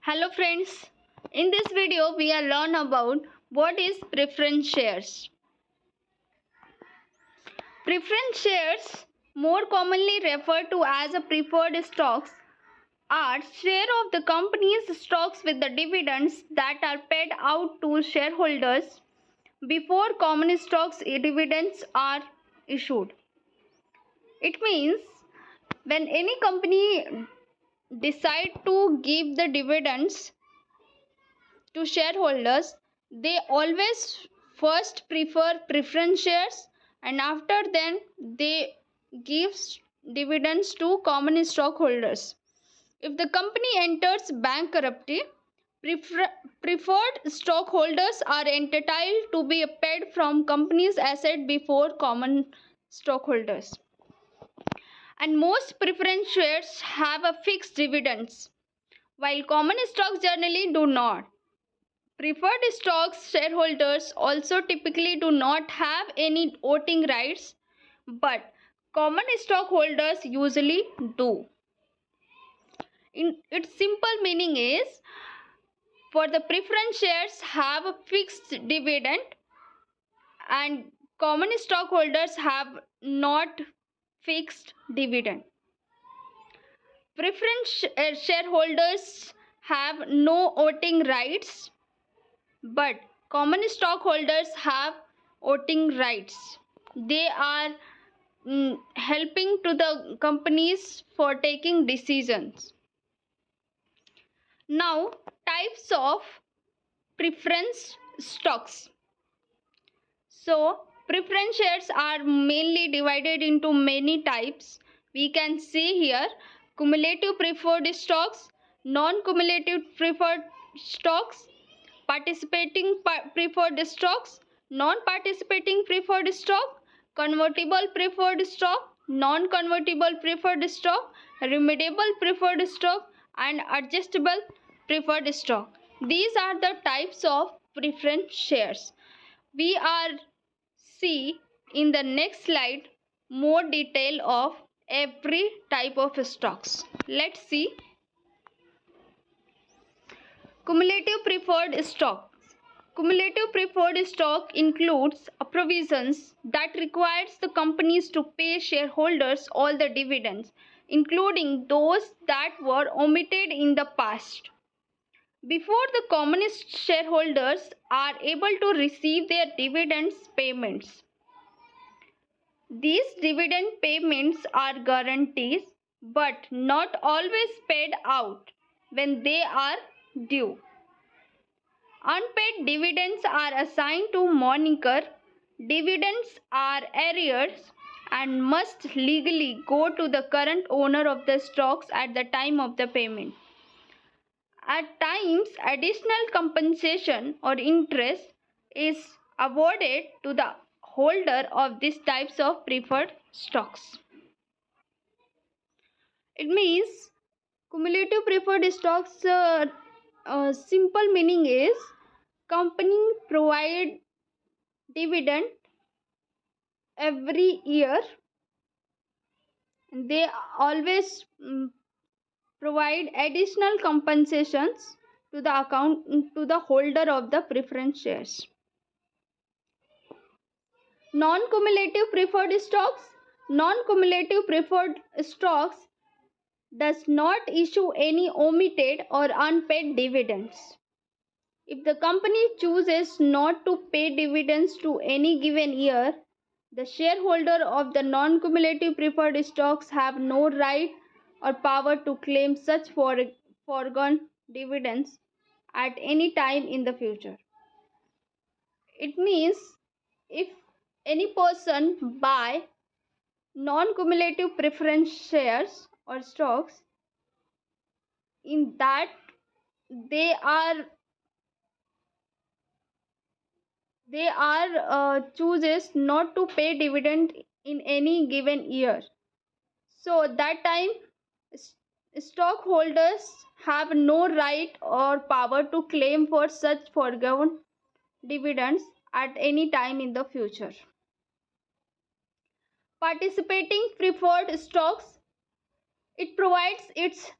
Hello friends, in this video we are learn about what is preference shares. Preference shares, more commonly referred to as a preferred stocks, are share of the company's stocks with the dividends that are paid out to shareholders before common stocks dividends are issued. It means when any company decide to give the dividends to shareholders, they always first prefer preference shares and after then they give dividends to common stockholders. If the company enters bankruptcy, preferred stockholders are entitled to be paid from company's asset before common stockholders. And most preference shares have a fixed dividends, while common stocks generally do not. Preferred stocks shareholders also typically do not have any voting rights, but common stockholders usually do. In its simple meaning is, for the preference shares have a fixed dividend and common stockholders have not fixed dividend. Preference shareholders have no voting rights, but common stockholders have voting rights. They are helping to the companies for taking decisions. Now, types of preference stocks. So, preference shares are mainly divided into many types. We can see here cumulative preferred stocks, non-cumulative preferred stocks, participating preferred stocks, non-participating preferred stock, convertible preferred stock, non-convertible preferred stock, redeemable preferred stock, and adjustable preferred stock. These are the types of preference shares. We are see in the next slide more detail of every type of stocks. Let's see. Cumulative preferred stock. Cumulative preferred stock includes provisions that requires the companies to pay shareholders all the dividends, including those that were omitted in the past, before the common shareholders are able to receive their dividends payments. These dividend payments are guarantees but not always paid out when they are due. Unpaid dividends are assigned to moniker. Dividends are arrears and must legally go to the current owner of the stocks at the time of the payment. At times, additional compensation or interest is awarded to the holder of these types of preferred stocks. It means cumulative preferred stocks simple meaning is company provide dividend every year. They always provide additional compensations to the holder of the preference shares. Non-cumulative preferred stocks. Non-cumulative preferred stocks does not issue any omitted or unpaid dividends. If the company chooses not to pay dividends to any given year, the shareholder of the non-cumulative preferred stocks have no right or power to claim such foregone dividends at any time in the future. It means if any person buy non-cumulative preference shares or stocks, in that they chooses not to pay dividend in any given year, so that time stockholders have no right or power to claim for such foregone dividends at any time in the future. Participating preferred stocks, it provides its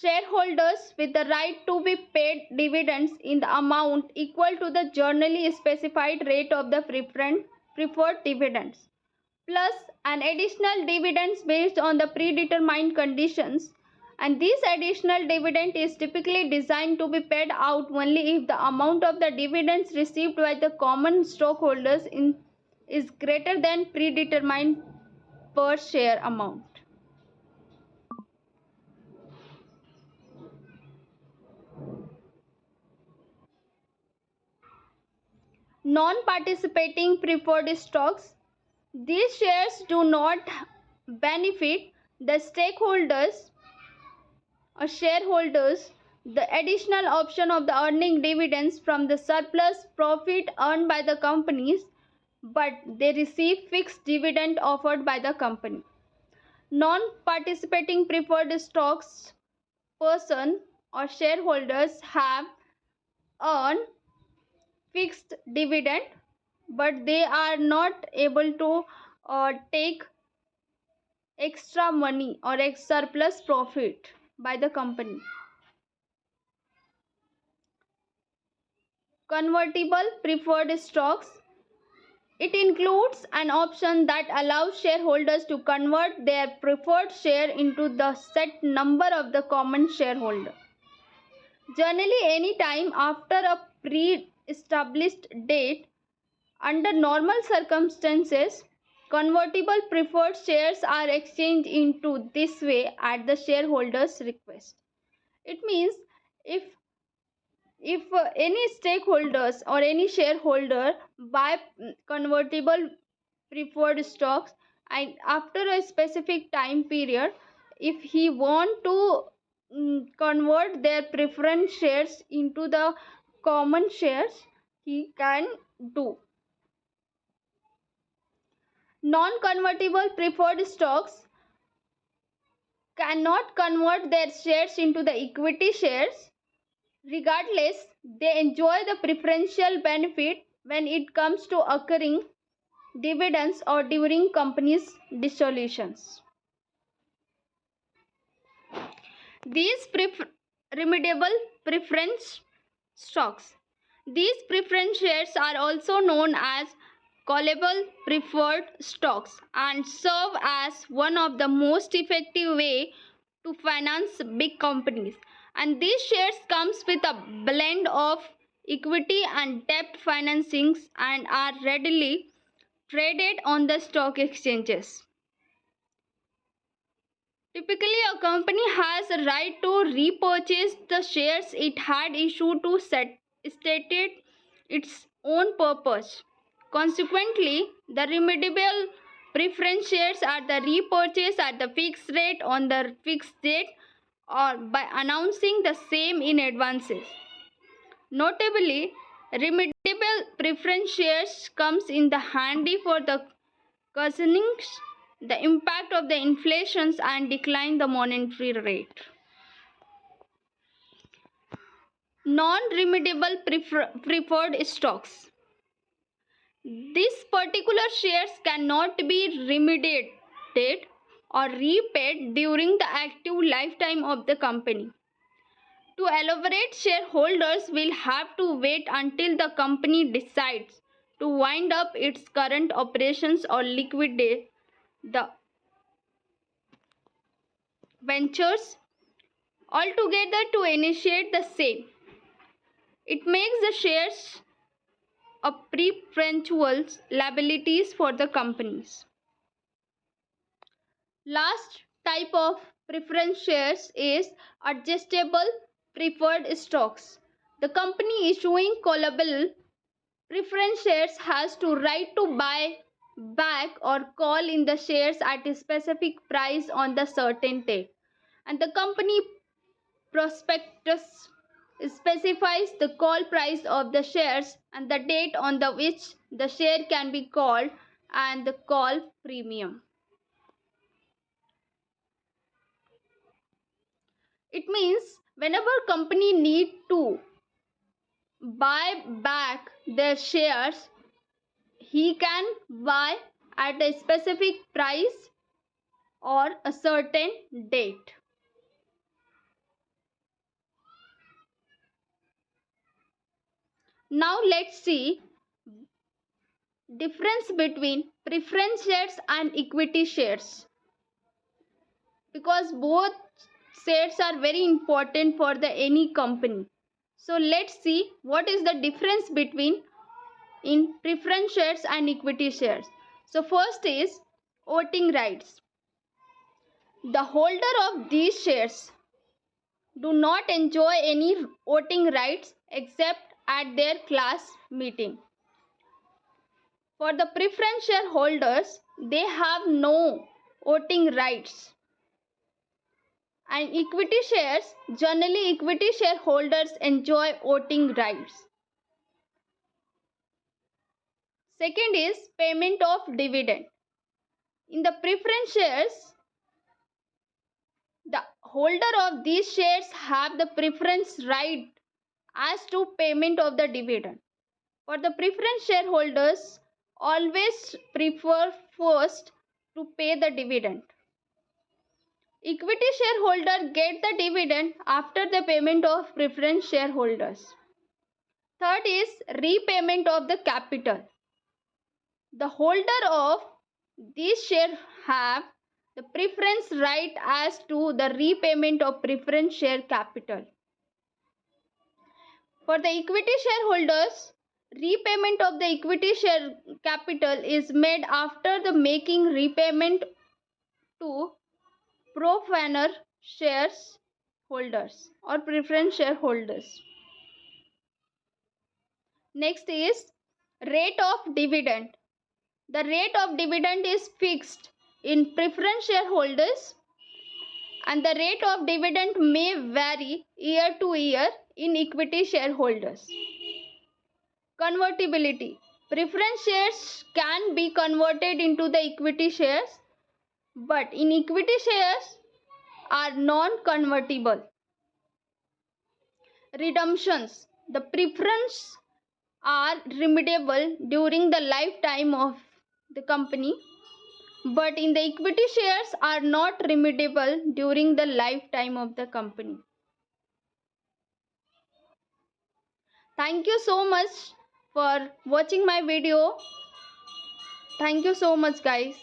shareholders with the right to be paid dividends in the amount equal to the generally specified rate of the preferred dividends, plus an additional dividends based on the predetermined conditions, and this additional dividend is typically designed to be paid out only if the amount of the dividends received by the common stockholders is greater than predetermined per share amount. Non-participating preferred stocks. These shares do not benefit the stakeholders or shareholders the additional option of the earning dividends from the surplus profit earned by the companies, but they receive fixed dividend offered by the company. Non-participating preferred stocks person or shareholders have earned fixed dividend, but they are not able to take extra money or surplus profit by the company. Convertible preferred stocks. It includes an option that allows shareholders to convert their preferred share into the set number of the common shareholder. Generally, any time after a pre-established date, under normal circumstances, convertible preferred shares are exchanged into this way at the shareholder's request. It means if any stakeholders or any shareholder buy convertible preferred stocks, and after a specific time period, if he want to convert their preference shares into the common shares, he can do. Non-convertible preferred stocks cannot convert their shares into the equity shares. Regardless, they enjoy the preferential benefit when it comes to occurring dividends or during companies' dissolutions. These redeemable preference stocks. These preference shares are also known as callable preferred stocks and serve as one of the most effective way to finance big companies. And these shares comes with a blend of equity and debt financings and are readily traded on the stock exchanges. Typically, a company has a right to repurchase the shares it had issued to stated its own purpose. Consequently, the redeemable preference shares are the repurchased at the fixed rate on the fixed date or by announcing the same in advances. Notably, redeemable preference shares comes in the handy for the cushioning the impact of the inflations and decline the monetary rate. Non-redeemable preferred stocks. These particular shares cannot be redeemed or repaid during the active lifetime of the company. To elaborate, shareholders will have to wait until the company decides to wind up its current operations or liquidate the ventures altogether to initiate the same. It makes the shares a preferential liabilities for the companies. Last type of preference shares is adjustable preferred stocks. The company issuing callable preference shares has to right to buy back or call in the shares at a specific price on the certain date, and the company prospectus specifies the call price of the shares and the date on the which the share can be called and the call premium. It means whenever company need to buy back their shares, he can buy at a specific price or a certain date. Now let's see difference between preference shares and equity shares, because both shares are very important for the any company. So let's see what is the difference between in preference shares and equity shares. So first is voting rights. The holder of these shares do not enjoy any voting rights except at their class meeting. For the preference shareholders, they have no voting rights. And equity shares, generally equity shareholders enjoy voting rights. Second is payment of dividend. In the preference shares, the holder of these shares have the preference right as to payment of the dividend. For the preference shareholders, always prefer first to pay the dividend. Equity shareholder get the dividend after the payment of preference shareholders. Third is repayment of the capital. The holder of these shares have the preference right as to the repayment of preference share capital. For the equity shareholders, repayment of the equity share capital is made after the making repayment to preference shares holders or preference shareholders. Next is rate of dividend. The rate of dividend is fixed in preference shareholders, and the rate of dividend may vary year to year in equity shareholders. Convertibility. Preference shares can be converted into the equity shares, but in equity shares are non-convertible. Redemptions. The preference are redeemable during the lifetime of the company, but in the equity shares are not redeemable during the lifetime of the company. Thank you so much for watching my video. Thank you so much, guys.